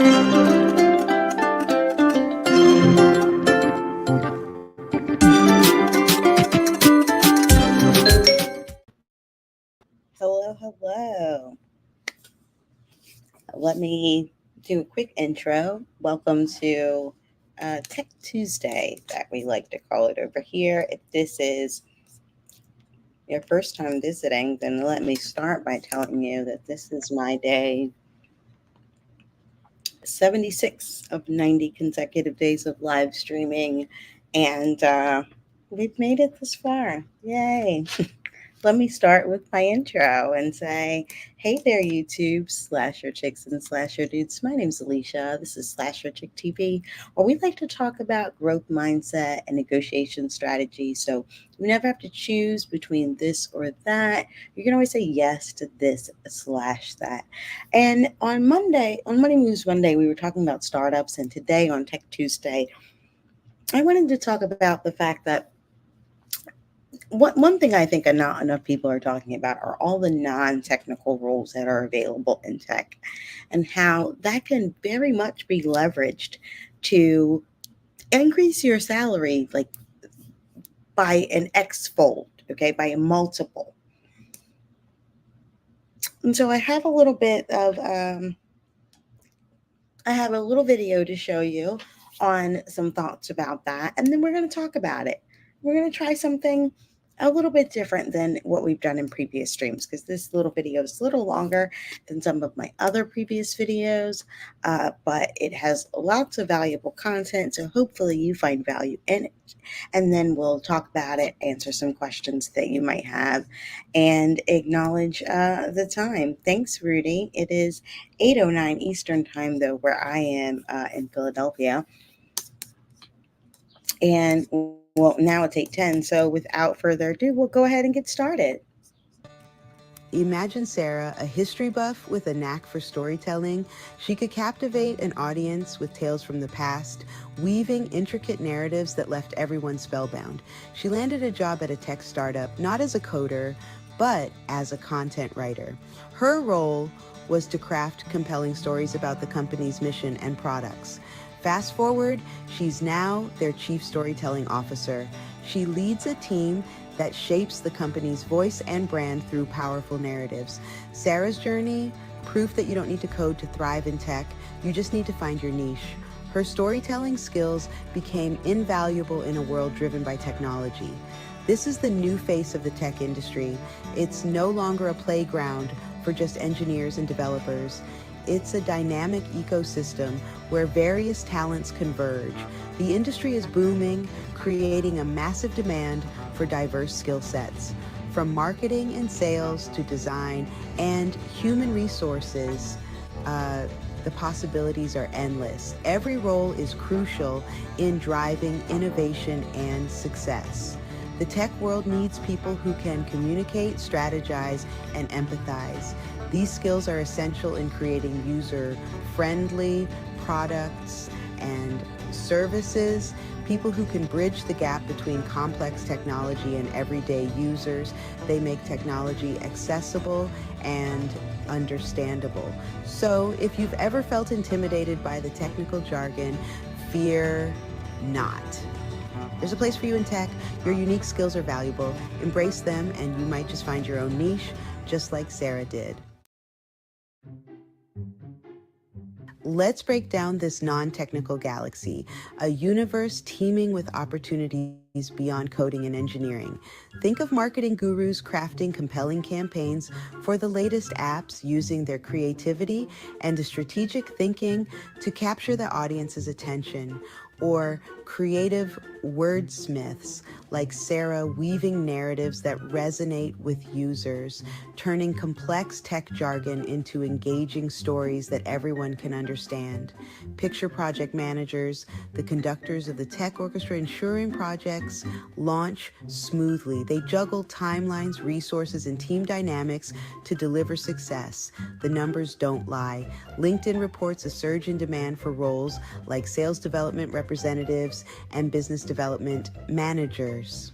Hello, hello. Let me do a quick intro. Welcome to Tech Tuesday, that we like to call it over here. If this is your first time visiting, then let me start by telling you that this is my day 76 of 90 consecutive days of live streaming, and we've made it this far. Yay! Let me start with my intro and say, hey there, YouTube, slasher chicks and slasher dudes. My name's Alicia. This is Slasher Chick TV, where we like to talk about growth mindset and negotiation strategy. So you never have to choose between this or that. You can always say yes to this / that. And on Monday Moves Monday, we were talking about startups. And today on Tech Tuesday, I wanted to talk about the fact that one thing I think not enough people are talking about are all the non-technical roles that are available in tech, and how that can very much be leveraged to increase your salary like by an X fold, okay, by a multiple. And so I have a little bit of I have a little video to show you on some thoughts about that, and then we're going to talk about it. We're going to try something a little bit different than what we've done in previous streams, because this little video is a little longer than some of my other previous videos, but it has lots of valuable content, so hopefully you find value in it. And then we'll talk about it, answer some questions that you might have, and acknowledge the time. Thanks, Rudy. It is 8:09 Eastern time, though, where I am in Philadelphia. And well, now it's 8:10, so without further ado, we'll go ahead and get started. Imagine Sarah, a history buff with a knack for storytelling. She could captivate an audience with tales from the past, weaving intricate narratives that left everyone spellbound. She landed a job at a tech startup, not as a coder, but as a content writer. Her role was to craft compelling stories about the company's mission and products. Fast forward, she's now their chief storytelling officer. She leads a team that shapes the company's voice and brand through powerful narratives. Sarah's journey, proof that you don't need to code to thrive in tech, you just need to find your niche. Her storytelling skills became invaluable in a world driven by technology. This is the new face of the tech industry. It's no longer a playground for just engineers and developers. It's a dynamic ecosystem where various talents converge. The industry is booming, creating a massive demand for diverse skill sets. From marketing and sales to design and human resources, the possibilities are endless. Every role is crucial in driving innovation and success. The tech world needs people who can communicate, strategize, and empathize. These skills are essential in creating user-friendly products and services, people who can bridge the gap between complex technology and everyday users. They make technology accessible and understandable. So if you've ever felt intimidated by the technical jargon, fear not. There's a place for you in tech. Your unique skills are valuable. Embrace them, and you might just find your own niche, just like Sarah did. Let's break down this non-technical galaxy, a universe teeming with opportunities beyond coding and engineering. Think of marketing gurus crafting compelling campaigns for the latest apps, using their creativity and strategic thinking to capture the audience's attention, or creative wordsmiths like Sarah weaving narratives that resonate with users, turning complex tech jargon into engaging stories that everyone can understand. Picture project managers, the conductors of the tech orchestra, ensuring projects launch smoothly. They juggle timelines, resources, and team dynamics to deliver success. The numbers don't lie. LinkedIn reports a surge in demand for roles like sales development representatives, executives, and business development managers.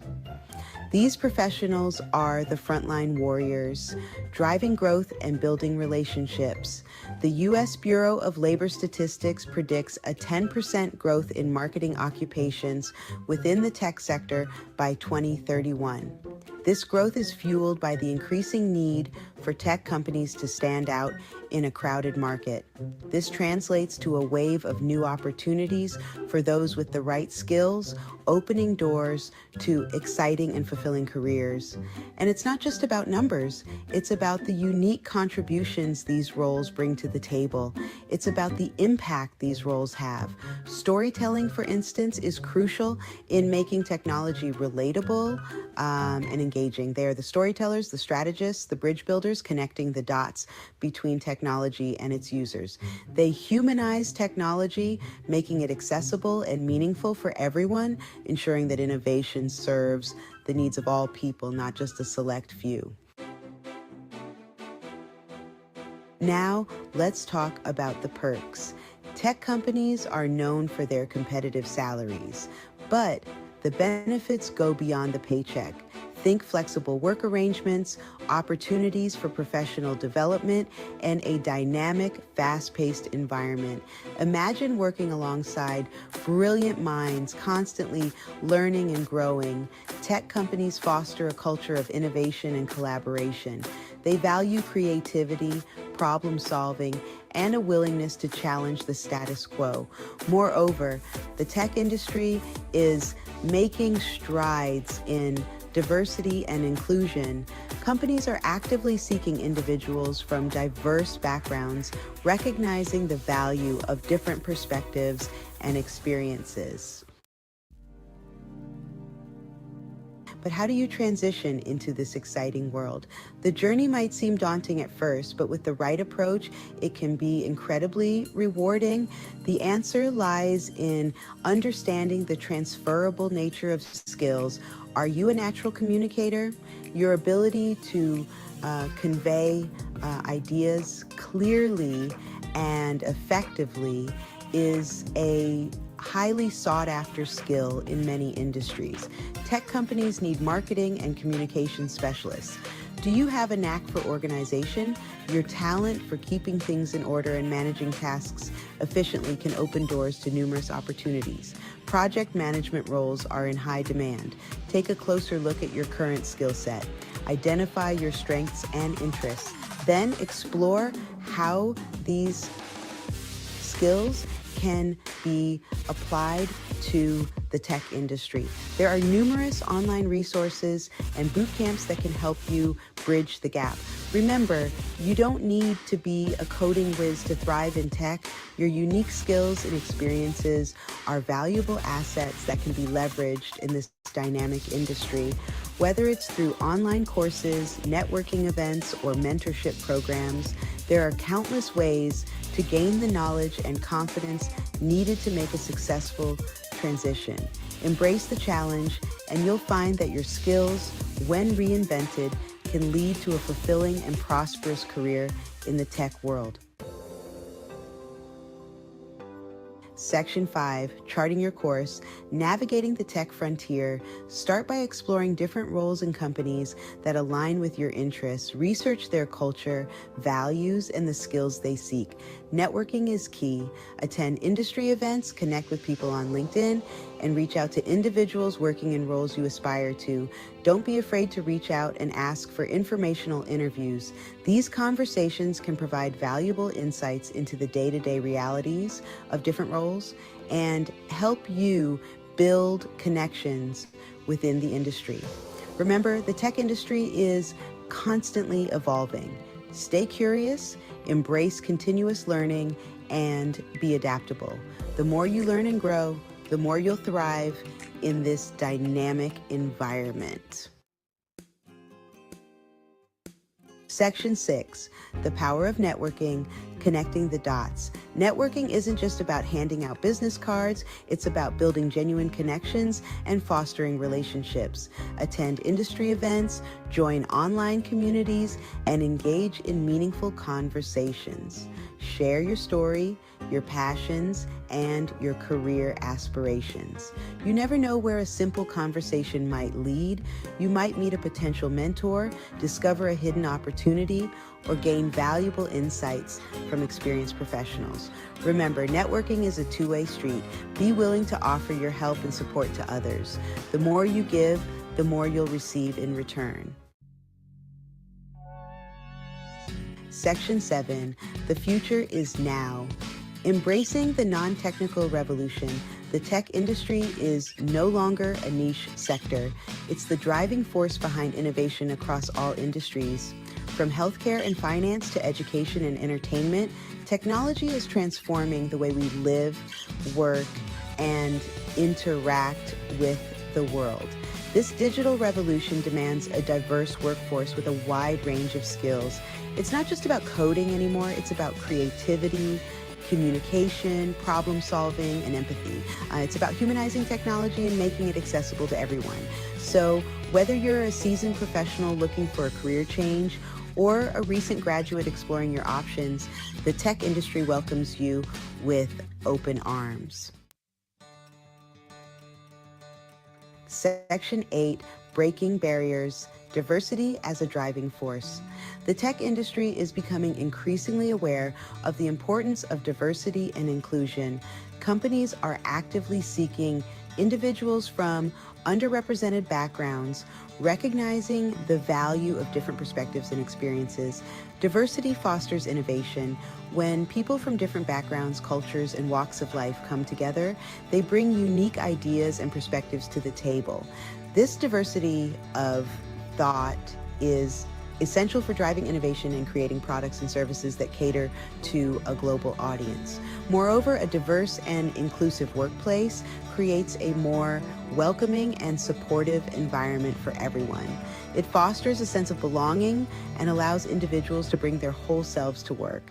These professionals are the frontline warriors, driving growth and building relationships. The U.S. Bureau of Labor Statistics predicts a 10% growth in marketing occupations within the tech sector by 2031. This growth is fueled by the increasing need for tech companies to stand out in a crowded market. This translates to a wave of new opportunities for those with the right skills, opening doors to exciting and fulfilling careers. And it's not just about numbers, it's about the unique contributions these roles bring to the table. It's about the impact these roles have. Storytelling, for instance, is crucial in making technology relatable and engaging. They are the storytellers, the strategists, the bridge builders, connecting the dots between technology and its users. They humanize technology, making it accessible and meaningful for everyone, ensuring that innovation serves the needs of all people, not just a select few. Now, let's talk about the perks. Tech companies are known for their competitive salaries, but the benefits go beyond the paycheck. Think flexible work arrangements, opportunities for professional development, and a dynamic, fast-paced environment. Imagine working alongside brilliant minds, constantly learning and growing. Tech companies foster a culture of innovation and collaboration. They value creativity, problem solving, and a willingness to challenge the status quo. Moreover, the tech industry is making strides in diversity and inclusion. Companies are actively seeking individuals from diverse backgrounds, recognizing the value of different perspectives and experiences. But how do you transition into this exciting world? The journey might seem daunting at first, but with the right approach, it can be incredibly rewarding. The answer lies in understanding the transferable nature of skills. Are you a natural communicator? Your ability to convey ideas clearly and effectively is a highly sought after skill in many industries. Tech companies need marketing and communication specialists. Do you have a knack for organization? Your talent for keeping things in order and managing tasks efficiently can open doors to numerous opportunities. Project management roles are in high demand. Take a closer look at your current skill set. Identify your strengths and interests. Then explore how these skills can be applied to the tech industry. There are numerous online resources and boot camps that can help you bridge the gap. Remember, you don't need to be a coding whiz to thrive in tech. Your unique skills and experiences are valuable assets that can be leveraged in this dynamic industry. Whether it's through online courses, networking events, or mentorship programs, there are countless ways to gain the knowledge and confidence needed to make a successful transition. Embrace the challenge, and you'll find that your skills, when reinvented, can lead to a fulfilling and prosperous career in the tech world. Section 5, Charting Your Course, Navigating the Tech Frontier. Start by exploring different roles in companies that align with your interests. Research their culture, values, and the skills they seek. Networking is key. Attend industry events, connect with people on LinkedIn, and reach out to individuals working in roles you aspire to. Don't be afraid to reach out and ask for informational interviews. These conversations can provide valuable insights into the day-to-day realities of different roles and help you build connections within the industry. Remember, the tech industry is constantly evolving. Stay curious, embrace continuous learning, and be adaptable. The more you learn and grow, the more you'll thrive in this dynamic environment. Section 6, The Power of Networking. connecting the dots. Networking isn't just about handing out business cards, it's about building genuine connections and fostering relationships. Attend industry events, join online communities, and engage in meaningful conversations. Share your story, your passions, and your career aspirations. You never know where a simple conversation might lead. You might meet a potential mentor, discover a hidden opportunity, or gain valuable insights from experienced professionals. Remember, networking is a two-way street. Be willing to offer your help and support to others. The more you give, the more you'll receive in return. Section 7, the future is now. Embracing the non-technical revolution, the tech industry is no longer a niche sector. It's the driving force behind innovation across all industries. From healthcare and finance to education and entertainment, technology is transforming the way we live, work, and interact with the world. This digital revolution demands a diverse workforce with a wide range of skills. It's not just about coding anymore, it's about creativity, communication, problem solving, and empathy. It's about humanizing technology and making it accessible to everyone. So whether you're a seasoned professional looking for a career change or a recent graduate exploring your options, the tech industry welcomes you with open arms. Section 8, Breaking Barriers, Diversity as a Driving Force. The tech industry is becoming increasingly aware of the importance of diversity and inclusion. Companies are actively seeking individuals from underrepresented backgrounds, recognizing the value of different perspectives and experiences. Diversity fosters innovation. When people from different backgrounds, cultures, and walks of life come together, they bring unique ideas and perspectives to the table. This diversity of thought is essential for driving innovation and creating products and services that cater to a global audience. Moreover, a diverse and inclusive workplace creates a more welcoming and supportive environment for everyone. It fosters a sense of belonging and allows individuals to bring their whole selves to work.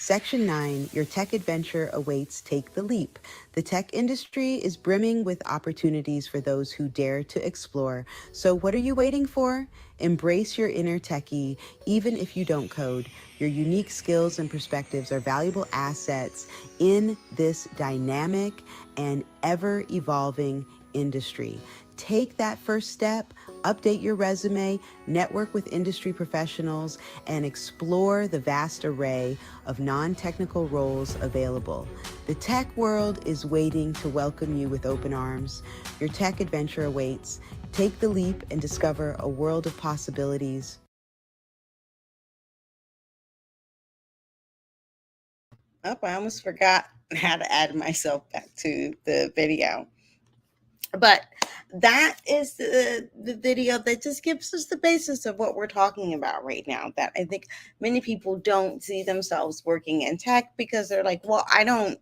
Section 9, your tech adventure awaits. Take the leap. The tech industry is brimming with opportunities for those who dare to explore. So what are you waiting for? Embrace your inner techie, even if you don't code. Your unique skills and perspectives are valuable assets in this dynamic and ever-evolving industry. Take that first step, update your resume, network with industry professionals, and explore the vast array of non-technical roles available. The tech world is waiting to welcome you with open arms. Your tech adventure awaits. Take the leap and discover a world of possibilities. Oh, I almost forgot how to add myself back to the video. But that is the video that just gives us the basis of what we're talking about right now. That I think many people don't see themselves working in tech because they're like, well, I don't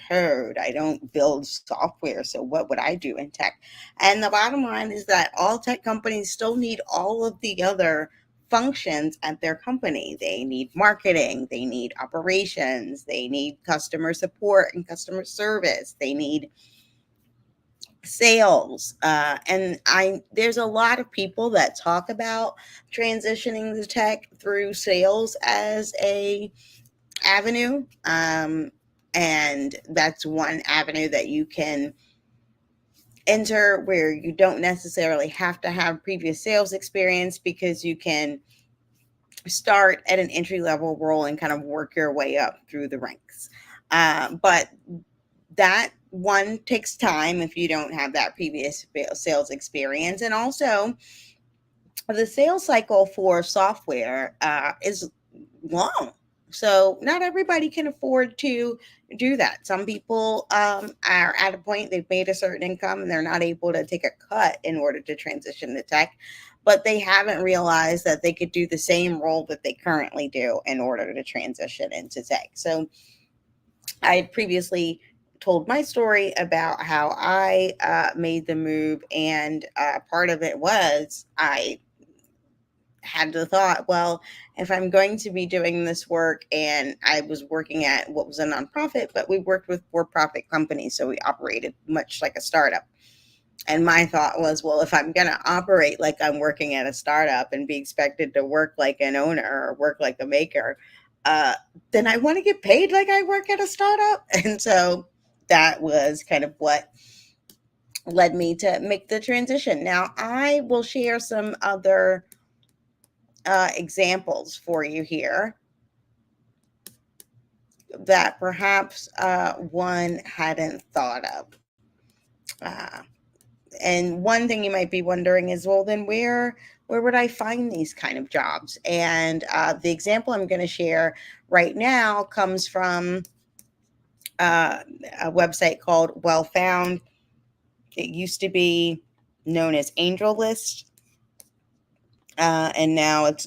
code, I don't build software, so what would I do in tech? And the bottom line is that all tech companies still need all of the other functions at their company. They need marketing, they need operations, they need customer support and customer service, they need sales, and I there's a lot of people that talk about transitioning the tech through sales as a avenue, and that's one avenue that you can enter where you don't necessarily have to have previous sales experience because you can start at an entry level role and kind of work your way up through the ranks. But that one takes time if you don't have that previous sales experience. And also, the sales cycle for software is long. So, not everybody can afford to do that. Some people are at a point they've made a certain income and they're not able to take a cut in order to transition to tech, but they haven't realized that they could do the same role that they currently do in order to transition into tech. So, I had previously told my story about how I made the move, and part of it was I had the thought, well, if I'm going to be doing this work, and I was working at what was a nonprofit, but we worked with for profit companies, so we operated much like a startup. And my thought was, well, if I'm going to operate like I'm working at a startup and be expected to work like an owner or work like a maker, uh, then I want to get paid like I work at a startup. And so that was kind of what led me to make the transition. Now, I will share some other examples for you here that perhaps one hadn't thought of. Uh, and one thing you might be wondering is, well, then where would I find these kind of jobs? And the example I'm going to share right now comes from uh, a website called Well Found. It used to be known as Angel List, and now it's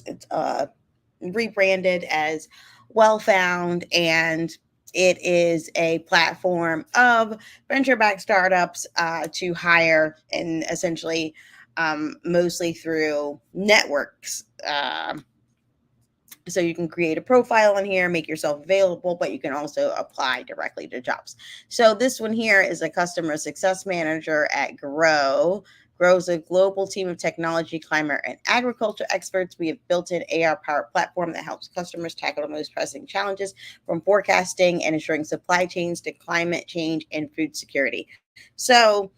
rebranded as Well Found, and it is a platform of venture-backed startups to hire, and essentially mostly through networks. So you can create a profile in here, make yourself available, but you can also apply directly to jobs. So this one here is a customer success manager at Grow. Grow is a global team of technology, climate, and agriculture experts. We have built an AR-powered platform that helps customers tackle the most pressing challenges, from forecasting and ensuring supply chains to climate change and food security. So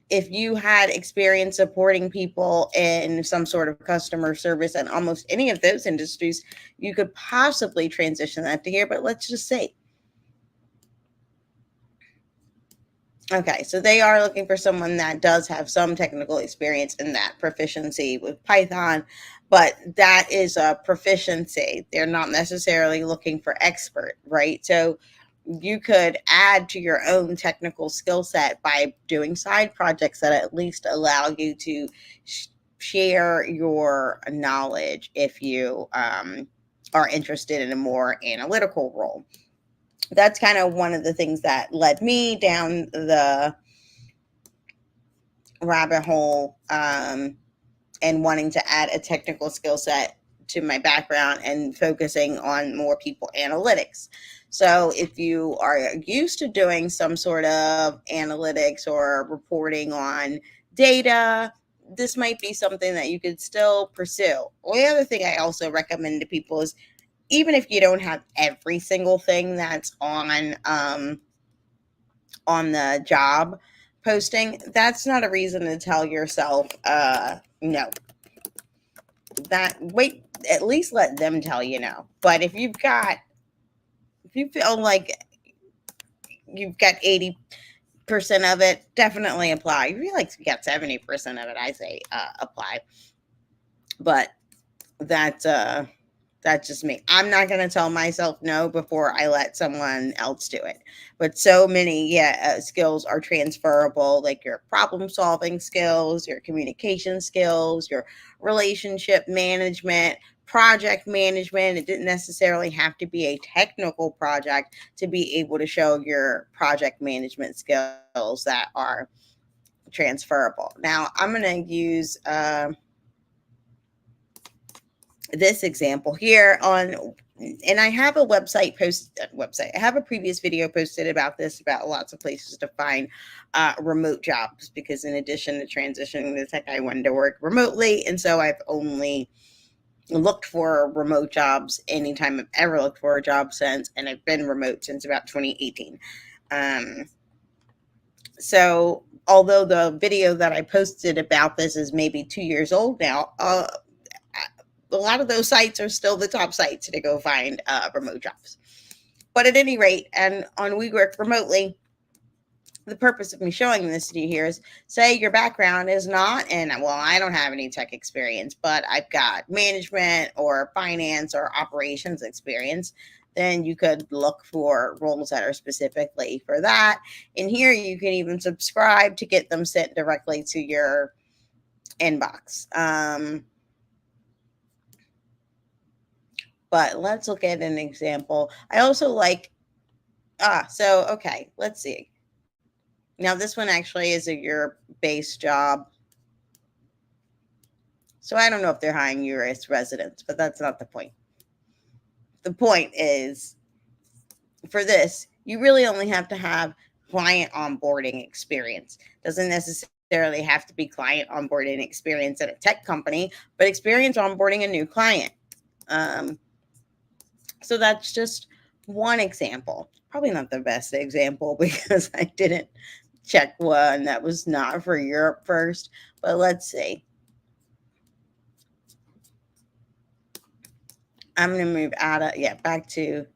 if you had experience supporting people in some sort of customer service and almost any of those industries, you could possibly transition that to here. But let's just say, okay, so they are looking for someone that does have some technical experience in that proficiency with Python, but that is a proficiency. They're not necessarily looking for expert, right? So you could add to your own technical skill set by doing side projects that at least allow you to share your knowledge if you are interested in a more analytical role. That's kind of one of the things that led me down the rabbit hole, and wanting to add a technical skill set to my background and focusing on more people analytics. So if you are used to doing some sort of analytics or reporting on data, this might be something that you could still pursue. Well, the other thing I also recommend to people is, even if you don't have every single thing that's on the job posting, that's not a reason to tell yourself no. That wait, at least let them tell you no. But if you feel like you've got 80% of it, definitely apply. If you like you got 70% of it, I say apply. But that's that's just me. I'm not going to tell myself no before I let someone else do it. But so many, skills are transferable, like your problem solving skills, your communication skills, your relationship management, project management. It didn't necessarily have to be a technical project to be able to show your project management skills that are transferable. Now, I'm going to use this example here on, and I have a website. I have a previous video posted about this, about lots of places to find remote jobs, because in addition to transitioning to tech, I wanted to work remotely, and so I've only looked for remote jobs anytime I've ever looked for a job since, and I've been remote since about 2018. So although the video that I posted about this is maybe 2 years old now, a lot of those sites are still the top sites to go find remote jobs. But at any rate, and on We Work Remotely, the purpose of me showing this to you here is, say your background is not, and well, I don't have any tech experience, but I've got management or finance or operations experience. Then you could look for roles that are specifically for that. And here you can even subscribe to get them sent directly to your inbox. But let's look at an example. I also like, okay, let's see. Now, this one actually is a Europe based job. So I don't know if they're hiring you as residents, but that's not the point. The point is, for this, you really only have to have client onboarding experience. Doesn't necessarily have to be client onboarding experience at a tech company, but experience onboarding a new client. Um, so that's just one example. Probably not the best example because I didn't check one that was not for Europe first. But let's see. I'm going to move out of, yeah, back to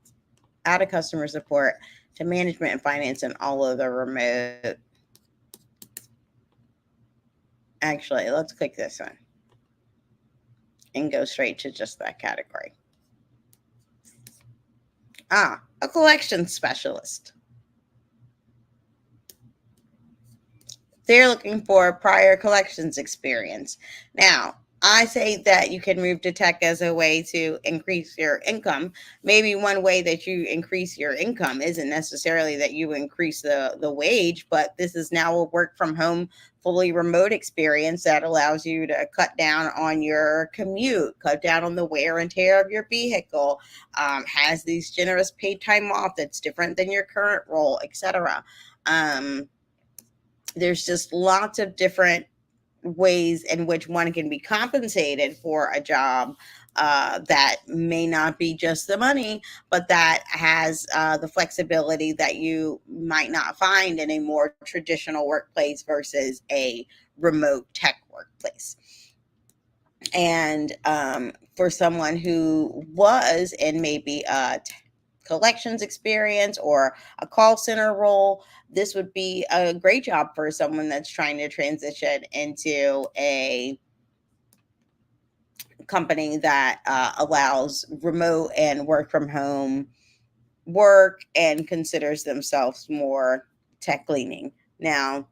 out of customer support to management and finance and all of the remote. Actually, let's click this one and go straight to just that category. A collections specialist. They're looking for prior collections experience. Now, I say that you can move to tech as a way to increase your income. Maybe one way that you increase your income isn't necessarily that you increase the wage, but this is now a work from home, fully remote experience that allows you to cut down on your commute, cut down on the wear and tear of your vehicle, has these generous paid time off that's different than your current role, etc. There's just lots of different ways in which one can be compensated for a job that may not be just the money, but that has the flexibility that you might not find in a more traditional workplace versus a remote tech workplace. And for someone who was in maybe a collections experience or a call center role, this would be a great job for someone that's trying to transition into a company that allows remote and work from home work and considers themselves more tech leaning. Now,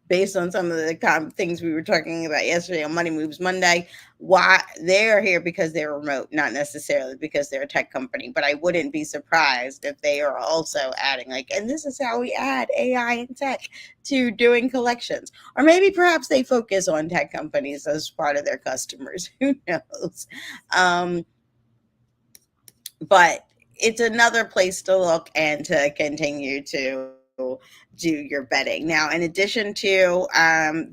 based on some of the things we were talking about yesterday on Money Moves Monday, why they're here because they're remote, not necessarily because they're a tech company. But I wouldn't be surprised if they are also adding, like, and this is how we add AI and tech to doing collections. Or maybe perhaps they focus on tech companies as part of their customers. Who knows? Um, but it's another place to look and to continue to do your vetting. Now, in addition to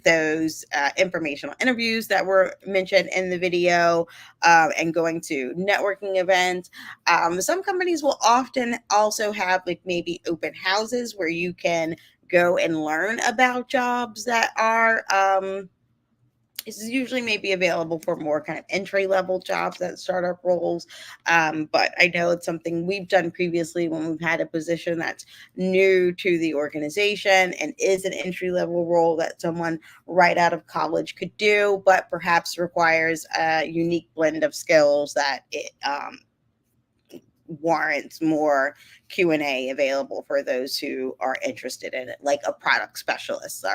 those informational interviews that were mentioned in the video and going to networking events, some companies will often also have like maybe open houses where you can go and learn about jobs that are this is usually maybe available for more kind of entry level jobs at startup roles. But I know it's something we've done previously when we've had a position that's new to the organization and is an entry level role that someone right out of college could do, but perhaps requires a unique blend of skills that it warrants more Q&A available for those who are interested in it, like a product specialist.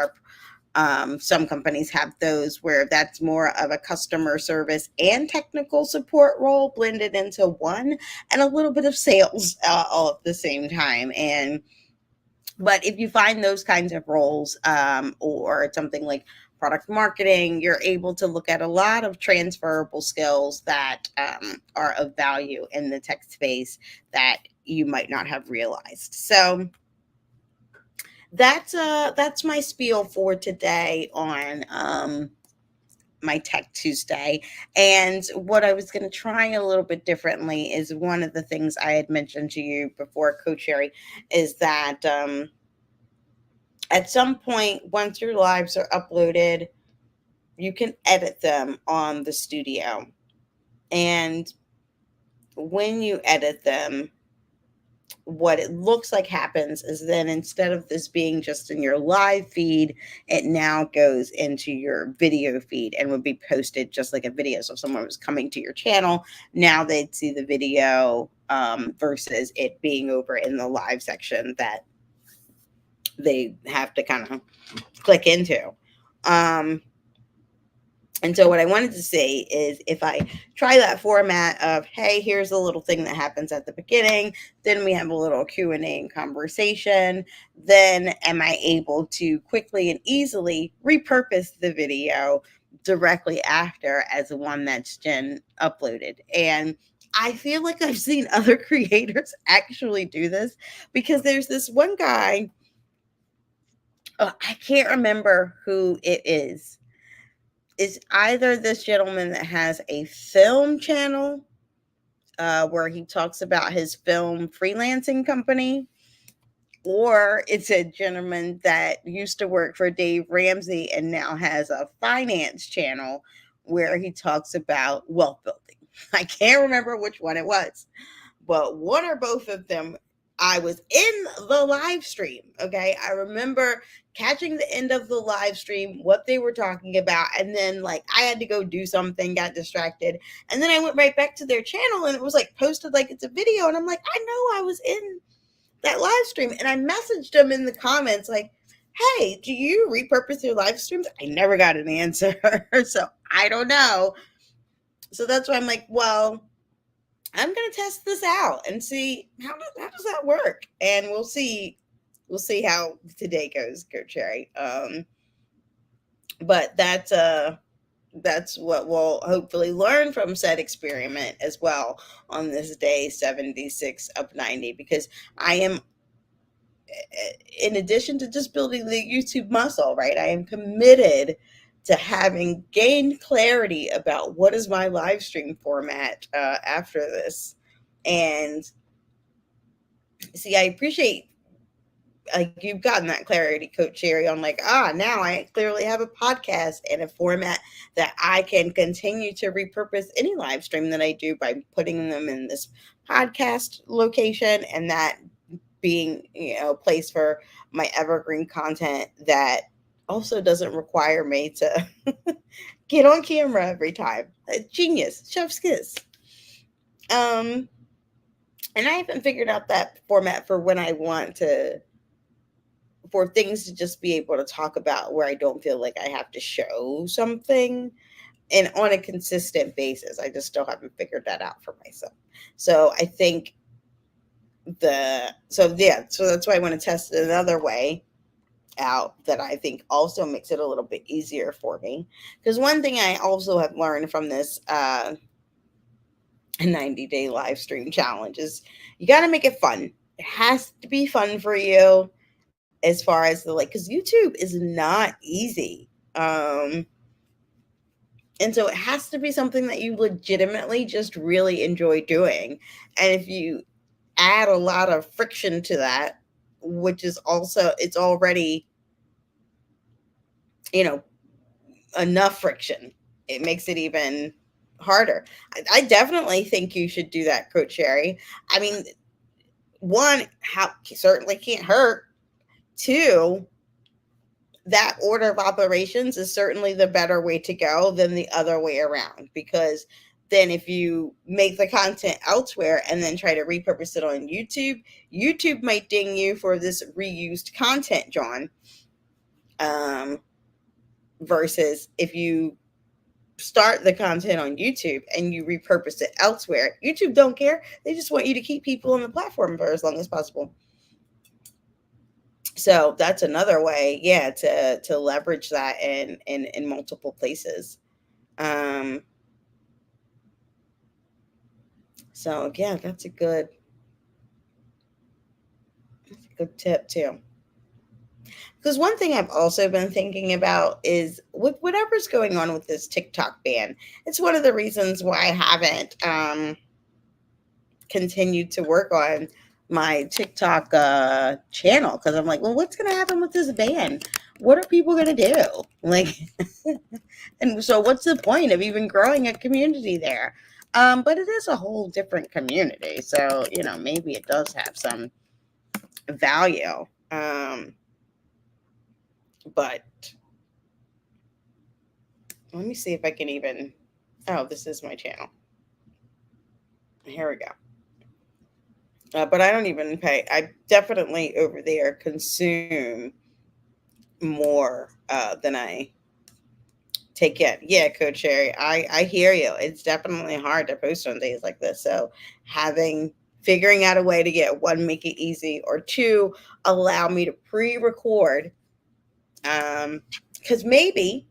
Some companies have those where that's more of a customer service and technical support role blended into one, and a little bit of sales all at the same time. And but if you find those kinds of roles or something like product marketing, you're able to look at a lot of transferable skills that are of value in the tech space that you might not have realized. So that's my spiel for today on my Tech Tuesday. And what I was going to try a little bit differently is one of the things I had mentioned to you before, Coach Sherry, is that at some point, once your lives are uploaded, you can edit them on the studio. And when you edit them, what it looks like happens is then instead of this being just in your live feed, it now goes into your video feed and would be posted just like a video. So if someone was coming to your channel, now they'd see the video versus it being over in the live section that they have to kind of click into. And so what I wanted to say is if I try that format of, hey, here's a little thing that happens at the beginning, then we have a little Q&A and conversation, then am I able to quickly and easily repurpose the video directly after as the one that's Jen uploaded. And I feel like I've seen other creators actually do this because there's this one guy, I can't remember who it is. It's either this gentleman that has a film channel where he talks about his film freelancing company, or it's a gentleman that used to work for Dave Ramsey and now has a finance channel where he talks about wealth building. I can't remember which one it was, but one or both of them, I was in the live stream. Okay. I remember catching the end of the live stream, what they were talking about. And then, like, I had to go do something, got distracted. And then I went right back to their channel and it was like posted like it's a video. And I'm like, I know I was in that live stream. And I messaged them in the comments, like, hey, do you repurpose your live streams? I never got an answer. So I don't know. So that's why I'm like, well, I'm gonna test this out and see how does that work, and we'll see how today goes, Coach Cherry. But that's what we'll hopefully learn from said experiment as well on this day 76 of 90, because I am, in addition to just building the YouTube muscle, right? I am committed to having gained clarity about what is my live stream format after this. And see, I appreciate, like, you've gotten that clarity, Coach Cherry, on like, now I clearly have a podcast and a format that I can continue to repurpose any live stream that I do by putting them in this podcast location, and that being, a place for my evergreen content that also doesn't require me to get on camera every time. Genius, chef's kiss. Um, and I haven't figured out that format for when I want to, for things to just be able to talk about where I don't feel like I have to show something and on a consistent basis. I just still haven't figured that out for myself. So I think so that's why I want to test it another way out that I think also makes it a little bit easier for me. Because one thing I also have learned from this 90-day live stream challenge is you got to make it fun. It has to be fun for you, as far as the, like, because YouTube is not easy. And so it has to be something that you legitimately just really enjoy doing. And if you add a lot of friction to that, which is also, it's already, you know, enough friction, it makes it even harder. I definitely think you should do that, Coach Sherry. I mean, one, how certainly can't hurt. Two, that order of operations is certainly the better way to go than the other way around, because then if you make the content elsewhere and then try to repurpose it on YouTube might ding you for this reused content, John. Versus if you start the content on YouTube and you repurpose it elsewhere, YouTube don't care. They just want you to keep people on the platform for as long as possible. So that's another way, yeah, to leverage that in multiple places. Um, so yeah, that's a good tip too. Because one thing I've also been thinking about is with whatever's going on with this TikTok ban. It's one of the reasons why I haven't continued to work on my TikTok channel, because I'm like, well, what's going to happen with this ban? What are people going to do? Like, and so what's the point of even growing a community there? But it is a whole different community, so maybe it does have some value. But let me see if I can even. Oh, this is my channel. Here we go. But I don't even pay. I definitely over there consume more than I take in. Yeah, Coach Sherry, I hear you. It's definitely hard to post on days like this. So figuring out a way to get, one, make it easy, or two, allow me to pre-record. Because maybe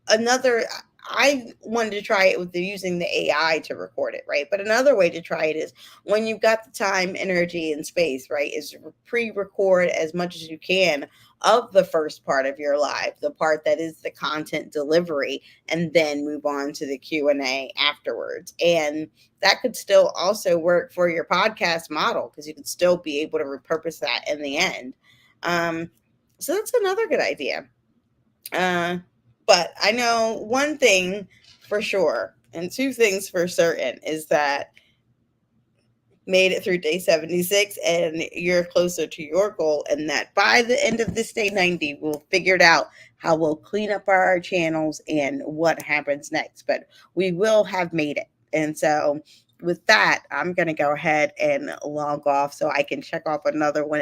another, I wanted to try it with using the AI to record it, right? But another way to try it is when you've got the time, energy, and space, right? Is pre-record as much as you can of the first part of your live, the part that is the content delivery, and then move on to the Q&A afterwards. And that could still also work for your podcast model because you could still be able to repurpose that in the end. Um, so that's another good idea. Uh, but I know one thing for sure, and two things for certain, is that made it through day 76 and you're closer to your goal, and that by the end of this day 90 we'll figure it out how we'll clean up our channels and what happens next, but we will have made it. And so with that, I'm going to go ahead and log off so I can check off another one